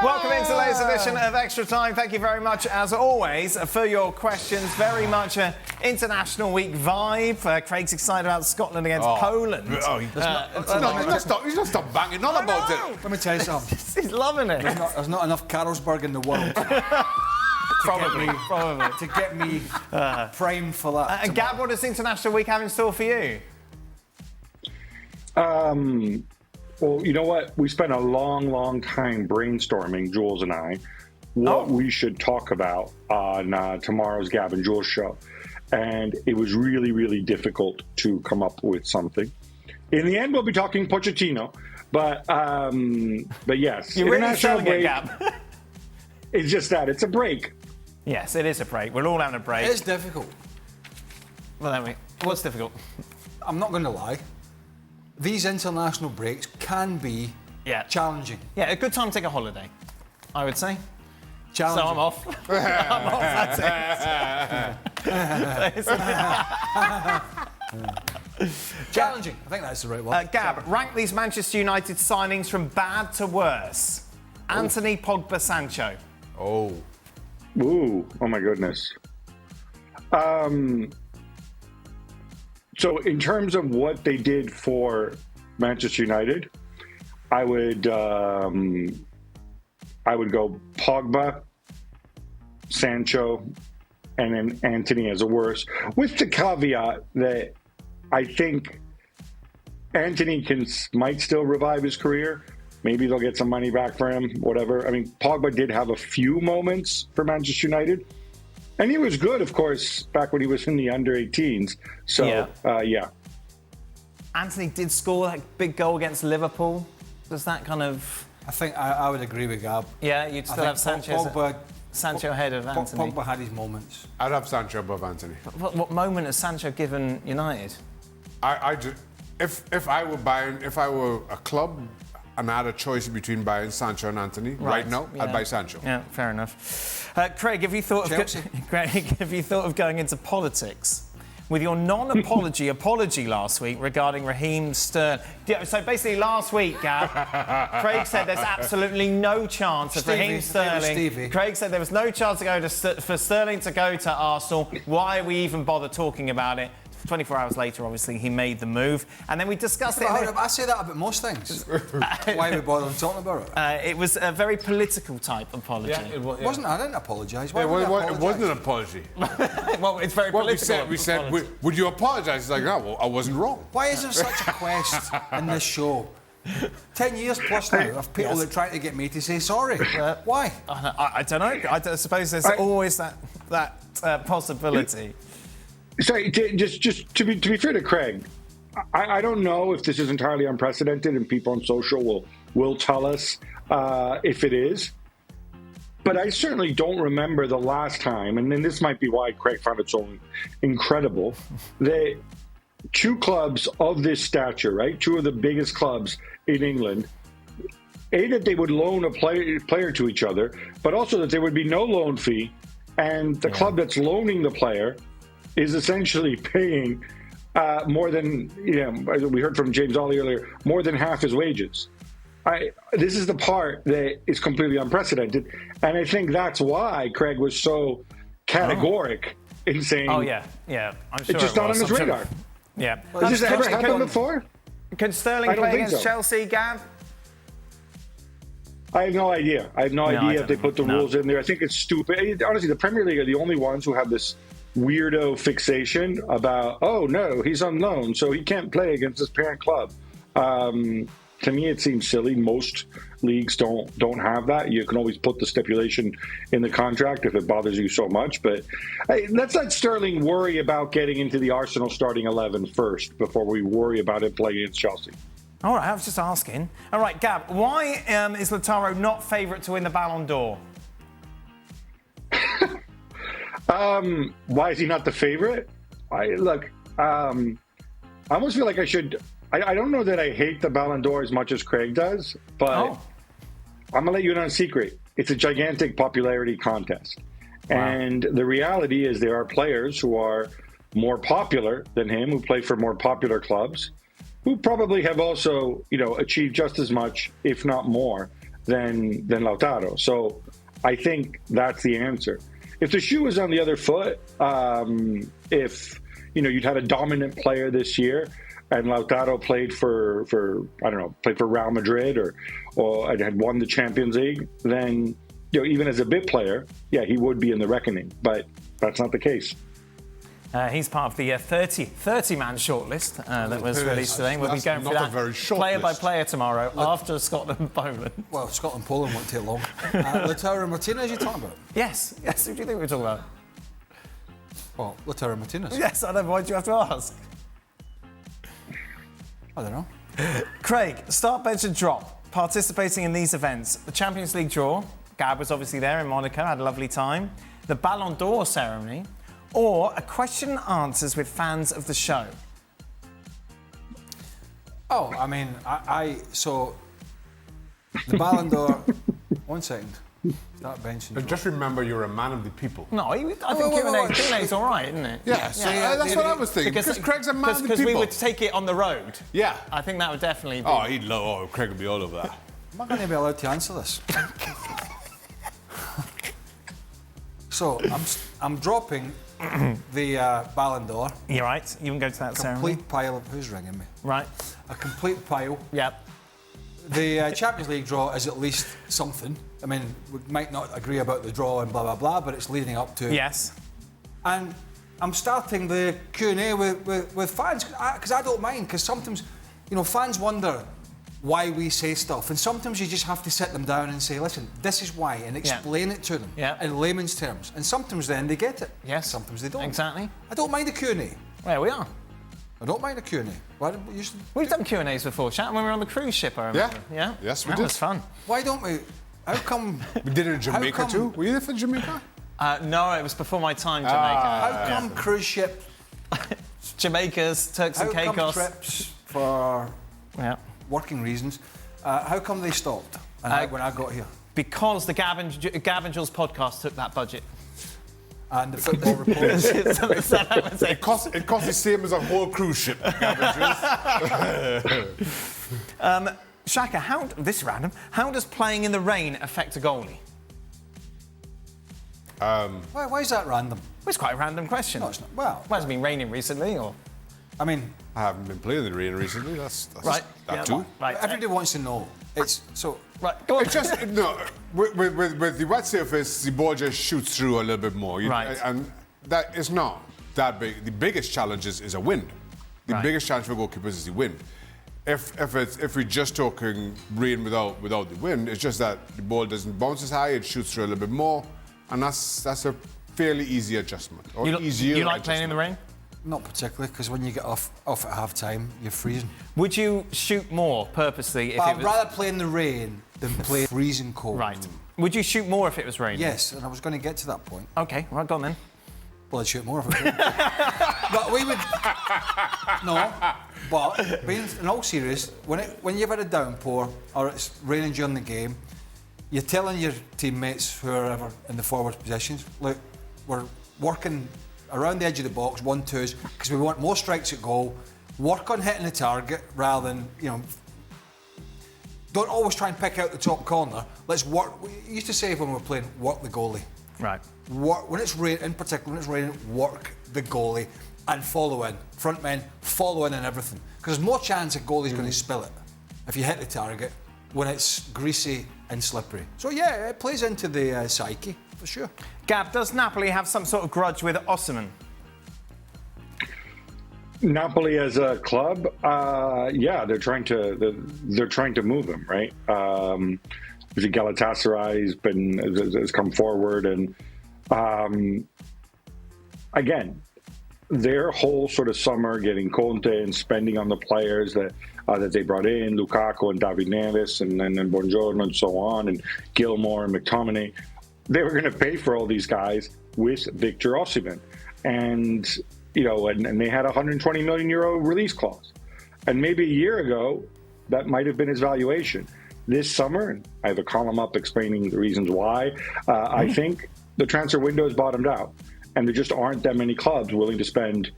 Welcome into the latest edition of Extra Time. Thank you very much, as always, for your questions. Very much an International Week vibe. Craig's excited about Scotland against Poland. He's not stopped banging on about it. Let me tell you something. He's loving it. There's not enough Carlsberg in the world Probably. to get me primed for that. And Gab, what does International Week have in store for you? Well, you know what? We spent a long time brainstorming, Jules and I, what we should talk about on tomorrow's Gab and Jules show. And it was really difficult to come up with something. In the end, we'll be talking Pochettino. But yes. You're really selling it, Gab. It's just that. It's a break. Yes, it is a break. We're all having a break. It's difficult. Well, then what's difficult? I'm not going to lie. These international breaks can be challenging. Yeah, a good time to take a holiday, I would say. Challenging. So I'm off. I'm off, that's it. Challenging. I think that's the right one. Gab, rank these Manchester United signings from bad to worse. Anthony, Pogba, Sancho. Oh my goodness. So in terms of what they did for Manchester United, I would go Pogba, Sancho, and then Anthony as a worst, with the caveat that I think Anthony might still revive his career. Maybe they'll get some money back for him, whatever. I mean, Pogba did have a few moments for Manchester United. And he was good, of course, back when he was in the under-18s. So, yeah. Anthony did score that big goal against Liverpool. Does that kind of... I think I would agree with Gab. Yeah, you'd still have Sancho ahead of Anthony. Pogba had his moments. I'd have Sancho above Anthony. What moment has Sancho given United? If I were Bayern, if I were a club and I had a choice between Bayern, Sancho and Anthony, right now, I'd buy Sancho. Yeah, fair enough. Craig, have you thought of going into politics with your non-apology apology last week regarding Raheem Sterling? So basically, last week, Gab, Craig said there's absolutely no chance of Raheem Sterling. Craig said there was no chance for Sterling to go to Arsenal. Why we even bother talking about it? 24 hours later, obviously, he made the move. And then we discussed it. I say that about most things. Why are we bothering talking about it? It was a very political type apology. Yeah, it wasn't. I didn't apologise. It wasn't an apology. Well, it's very political. We said, would you apologise? It's like, no, well, I wasn't wrong. Why is there such a quest in this show? 10 years plus now of people that try to get me to say sorry. Why? I don't know. I suppose there's always that possibility. Sorry, just to be fair to Craig, I don't know if this is entirely unprecedented, and people on social will tell us if it is. But I certainly don't remember the last time, and then this might be why Craig found it so incredible, that two clubs of this stature, right, two of the biggest clubs in England, that they would loan a player to each other, but also that there would be no loan fee, and the club that's loaning the player is essentially paying more than, we heard from James Ollie earlier, more than half his wages. This is the part that is completely unprecedented. And I think that's why Craig was so categoric in saying... I'm sure it's just not on his radar. Yeah. Has this ever happened before? Can Sterling play against Chelsea, Gab? I have no idea. I have no idea if they put the rules in there. I think it's stupid. Honestly, the Premier League are the only ones who have this weirdo fixation about, oh no, he's on loan, so he can't play against his parent club. To me, it seems silly. Most leagues don't have that. You can always put the stipulation in the contract if it bothers you so much. But let's let Sterling worry about getting into the Arsenal starting 11 first before we worry about it playing against Chelsea. All right, I was just asking. All right, Gab, why is Lautaro not favourite to win the Ballon d'Or? Why is he not the favorite? I almost feel like I should. I don't know that I hate the Ballon d'Or as much as Craig does, but I'm gonna let you in on a secret. It's a gigantic popularity contest, and the reality is there are players who are more popular than him, who play for more popular clubs, who probably have also, achieved just as much, if not more, than Lautaro. So I think that's the answer. If the shoe was on the other foot, if you'd had a dominant player this year, and Lautaro played for Real Madrid or had won the Champions League, then even as a bit player, yeah, he would be in the reckoning. But that's not the case. He's part of the 30-man shortlist that was released today. We'll be going through that player by player tomorrow after Scotland-Poland. Well, Scotland-Poland won't take long. Lautaro and Martinez you're talking about? Yes. Who do you think we're talking about? Well, Lautaro and Martinez. Yes, I know. Why do you have to ask? I don't know. Craig, start, bench and drop. Participating in these events. The Champions League draw. Gab was obviously there in Monaco, had a lovely time. The Ballon d'Or ceremony. Or a question and answers with fans of the show. Oh, I mean, so the Ballon d'Or. 1 second. Start benching. Just remember, you're a man of the people. No, I think Q&A is all right, isn't it? Yeah, that's what I was thinking. Because Craig's a man of the people. Because we would take it on the road. Yeah. I think that would definitely be... Craig would be all over that. Am I going to be allowed to answer this? So, I'm dropping the Ballon d'Or. You're right. You can go to that ceremony. Complete pile of... Who's ringing me? Right. A complete pile. Yep. The Champions League draw is at least something. I mean, we might not agree about the draw and blah, blah, blah, but it's leading up to... Yes. And I'm starting the Q&A with fans, because I don't mind, because sometimes, fans wonder why we say stuff, and sometimes you just have to sit them down and say, listen, this is why, and explain it to them in layman's terms. And sometimes then they get it. Yes. Sometimes they don't. Exactly. I don't mind the Q&A. There we are. I don't mind a Q&A. Why don't we We've done Q&As before, chat, when we were on the cruise ship, I remember. Yeah? Yes, we did. did. That was fun. Why don't we... How come... We did it in Jamaica too? Were you there for Jamaica? No, it was before my time, Jamaica. How come cruise ship... Jamaica's, Turks and Caicos... How come trips for working reasons, how come they stopped when I got here? Because the Gab and Jules podcast took that budget. And the football reporters... It cost the same as a whole cruise ship. Shaka, how does playing in the rain affect a goalie? Why is that random? Well, it's quite a random question. No, it's not. Well, it hasn't been raining recently, or... I mean... I haven't been playing in the rain recently, that's right. That too. Right. Everybody wants to know. It's so... Right, go on. It's just, with the wet surface, the ball just shoots through a little bit more. Right. And that is not that big. The biggest challenge is a wind. The biggest challenge for goalkeepers is the wind. If we're just talking rain without the wind, it's just that the ball doesn't bounce as high, it shoots through a little bit more, and that's a fairly easy adjustment. Or easier. You like playing in the rain? Not particularly, because when you get off at half-time, you're freezing. Would you shoot more purposely if I'd rather play in the rain than play freezing cold. Right. Would you shoot more if it was raining? Yes, and I was going to get to that point. OK, right, go on then. Well, I'd shoot more if it was raining. But we would... No, but being in all serious, when you've had a downpour or it's raining during the game, you're telling your teammates, whoever in the forward positions, look, we're working around the edge of the box, 1-2s, because we want more strikes at goal. Work on hitting the target rather than, don't always try and pick out the top corner. Let's work. We used to say when we were playing, work the goalie. Right. When it's raining, in particular, when it's raining, work the goalie and follow in. Front men, follow in and everything. Because there's more chance a goalie's going to spill it if you hit the target when it's greasy and slippery. So yeah, it plays into the psyche, for sure. Gab, does Napoli have some sort of grudge with Osimhen? Napoli as a club, they're trying to move him, right? The Galatasaray has come forward, and again, their whole sort of summer getting Conte and spending on the players that they brought in, Lukaku and David Neves and Buongiorno and so on, and Gilmore and McTominay. They were going to pay for all these guys with Victor Osimhen. And they had a €120 million release clause. And maybe a year ago, that might have been his valuation. This summer, and I have a column up explaining the reasons why, I think the transfer window has bottomed out. And there just aren't that many clubs willing to spend,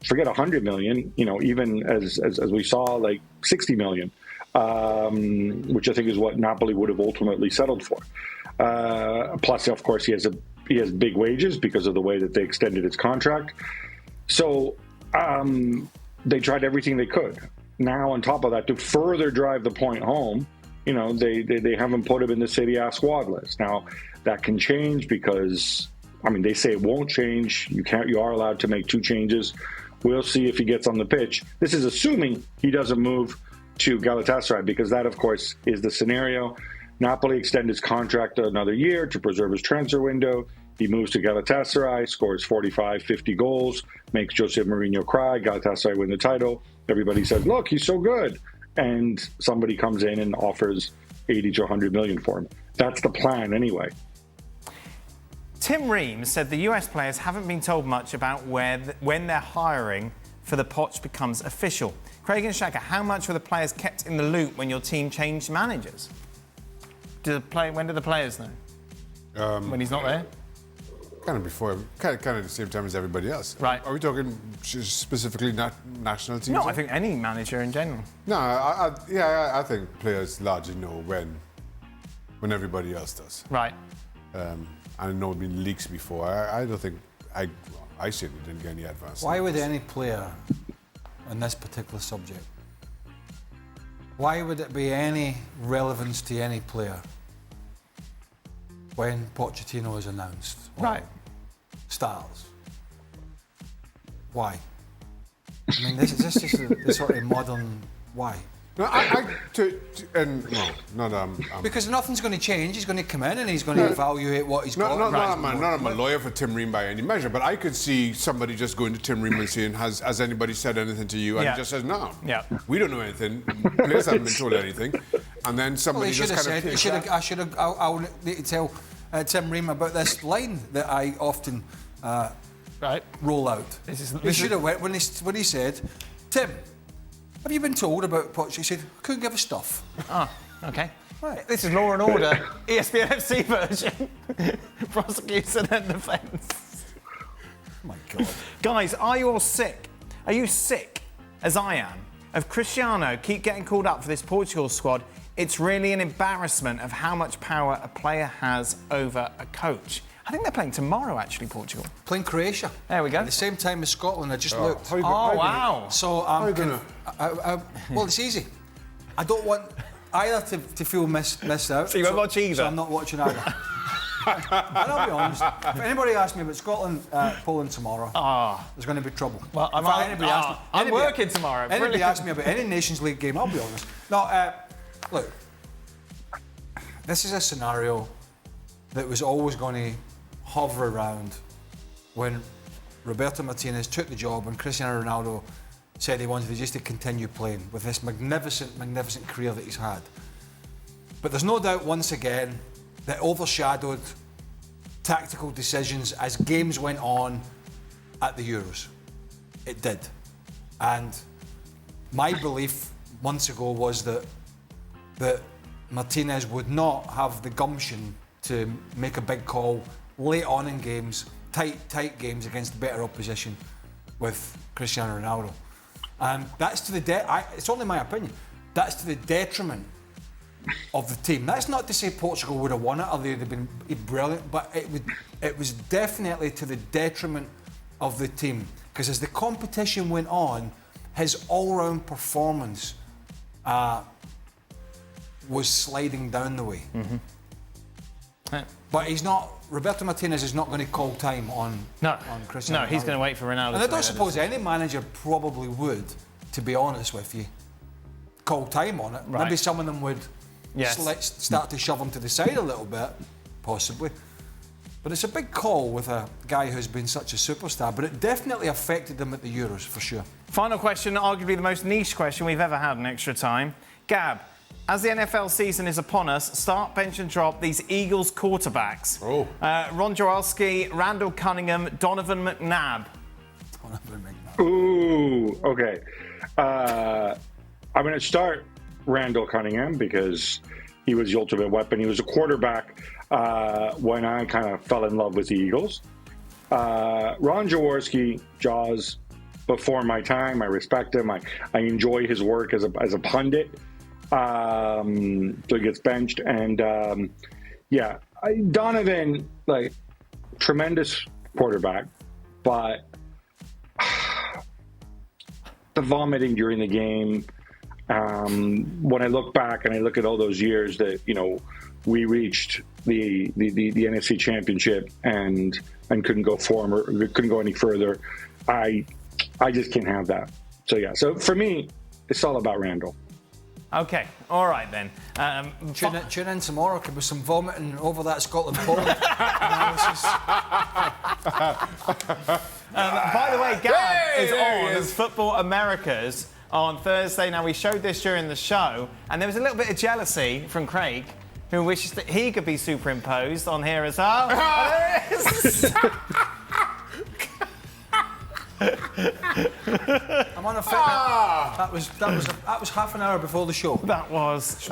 forget 100 million, even as we saw, like 60 million which I think is what Napoli would have ultimately settled for. Plus, of course, he has big wages because of the way that they extended his contract. So they tried everything they could. Now, on top of that, to further drive the point home, they haven't put him in the Serie A squad list. Now, that can change because, they say it won't change. You are allowed to make 2 changes. We'll see if he gets on the pitch. This is assuming he doesn't move to Galatasaray, because that, of course, is the scenario. Napoli extend his contract another year to preserve his transfer window. He moves to Galatasaray, scores 45, 50 goals, makes Jose Mourinho cry. Galatasaray win the title. Everybody says, look, he's so good. And somebody comes in and offers 80 to 100 million for him. That's the plan anyway. Tim Ream said the US players haven't been told much about when their hiring for the Poch becomes official. Craig and Shaka, how much were the players kept in the loop when your team changed managers? When do the players know? When he's not there? Kind of before, kind of at the same time as everybody else. Right. Are we talking specifically national teams? No, I think any manager in general. No, I think players largely know when everybody else does. Right. I know there have been leaks before. I don't think I certainly didn't get any advance. Why would any player on this particular subject? Why would it be any relevance to any player when Pochettino is announced? Right. Stars. Why? This is the sort of modern why. No, because nothing's going to change. He's going to come in and he's going to evaluate what he's got. I'm a lawyer for Tim Ream by any measure, but I could see somebody just going to Tim Ream and saying, has anybody said anything to you? And he just says, no. Yeah. We don't know anything. Players haven't been told anything. And then somebody just kind of... I need to tell Tim Ream about this line that I often roll out. He should have went when he said, Tim, have you been told about Poch? He said, I couldn't give a stuff. Ah, okay. Right. This is Law and Order, ESPN FC version. Prosecution and defence. Oh my God. Guys, are you all sick? Are you sick, as I am, of Cristiano keep getting called up for this Portugal squad? It's really an embarrassment of how much power a player has over a coach. I think they're playing tomorrow, actually, Portugal. Playing Croatia. There we go. At the same time as Scotland, I just looked. Wow. So well, it's easy. I don't want either to feel missed out. So you won't watch either? So I'm not watching either. And I'll be honest, if anybody asks me about Scotland, Poland tomorrow, there's going to be trouble. Well, I'm working tomorrow. Anybody asks me about any Nations League game, I'll be honest. No, look, this is a scenario that was always going to hover around when Roberto Martinez took the job and Cristiano Ronaldo said he wanted just to continue playing with this magnificent career that he's had. But there's no doubt, once again, that overshadowed tactical decisions as games went on at the Euros. It did. And my belief months ago was that Martinez would not have the gumption to make a big call late on in games, tight games against better opposition with Cristiano Ronaldo. And that's to the it's only my opinion, that's to the detriment of the team. That's not to say Portugal would have won it or they'd have been brilliant, but it was definitely to the detriment of the team. Because as the competition went on, his all-round performance was sliding down the way. Mm-hmm. But he's not. Roberto Martinez is not going to call time on Cristiano. No, he's going to wait for Ronaldo. And I don't suppose any manager probably would, to be honest with you, call time on it. Right. Maybe some of them would start to shove him to the side a little bit, possibly. But it's a big call with a guy who's been such a superstar. But it definitely affected them at the Euros, for sure. Final question, arguably the most niche question we've ever had in Extra Time. Gab, as the NFL season is upon us, start, bench and drop these Eagles quarterbacks. Ron Jaworski, Randall Cunningham, Donovan McNabb. Ooh, okay. I'm going to start Randall Cunningham because he was the ultimate weapon. He was a quarterback when I kind of fell in love with the Eagles. Ron Jaworski, Jaws, before my time. I respect him. I enjoy his work as a pundit. So he gets benched. And Donovan, like, tremendous quarterback, but the vomiting during the game. When I look back and I look at all those years that we reached the NFC Championship and couldn't go couldn't go any further, I just can't have that. So for me, it's all about Randall. Okay, all right then. Tune in tomorrow with some vomiting over that Scotland-Poland analysis. By the way, Gab is on as Football Americas on Thursday. Now, we showed this during the show, and there was a little bit of jealousy from Craig, who wishes that he could be superimposed on here as well. I'm on a fitness. That was half an hour before the show. That was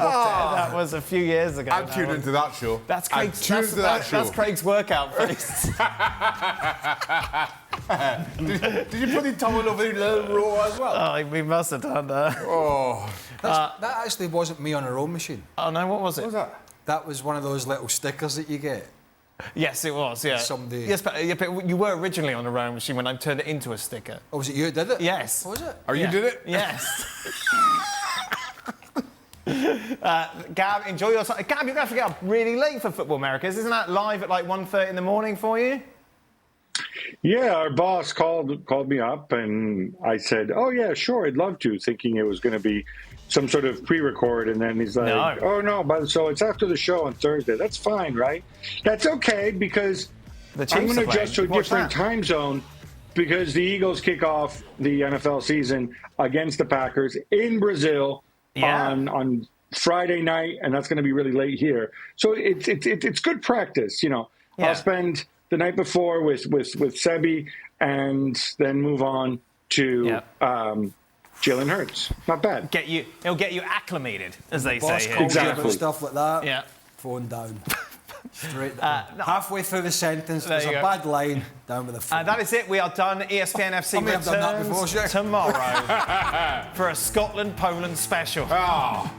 a few years ago. I'm tuned into that show. That's Craig's workout face. Did you put the towel over the row as well? Oh, we must have done that. Oh. That actually wasn't me on a row machine. Oh no, what was it? What was that? That was one of those little stickers that you get. Yes, it was. Yeah. Somebody. Yes, but you were originally on a rowing machine when I turned it into a sticker. Oh, was it you who did it? Yes. What was it? Oh, you did it? Yes. Gab, enjoy your time. Gab, you're going to have to get up really late for Football Americas. Isn't that live at like 1:30 in the morning for you? Yeah, our boss called me up, and I said, "Oh yeah, sure, I'd love to," thinking it was going to be some sort of pre-record, and then he's like, No. "Oh no, but so it's after the show on Thursday. That's fine, right? That's okay because The Chiefs I'm going are to adjust to a playing. different What's that? time zone because the Eagles kick off the NFL season against the Packers in Brazil on Friday night, and that's going to be really late here. So it's good practice, Yeah. I'll spend the night before with Sebi, and then move on to Jalen Hurts. Not bad. It'll get you acclimated, as they say Boss here. calls you about Exactly. stuff like that. Yeah. Phone down. Straight down. Halfway through the sentence, there's you a go. bad line. Down with the phone. That is it. We are done. ESPN FC I may have done that before, returns sure. tomorrow for a Scotland-Poland special. Oh.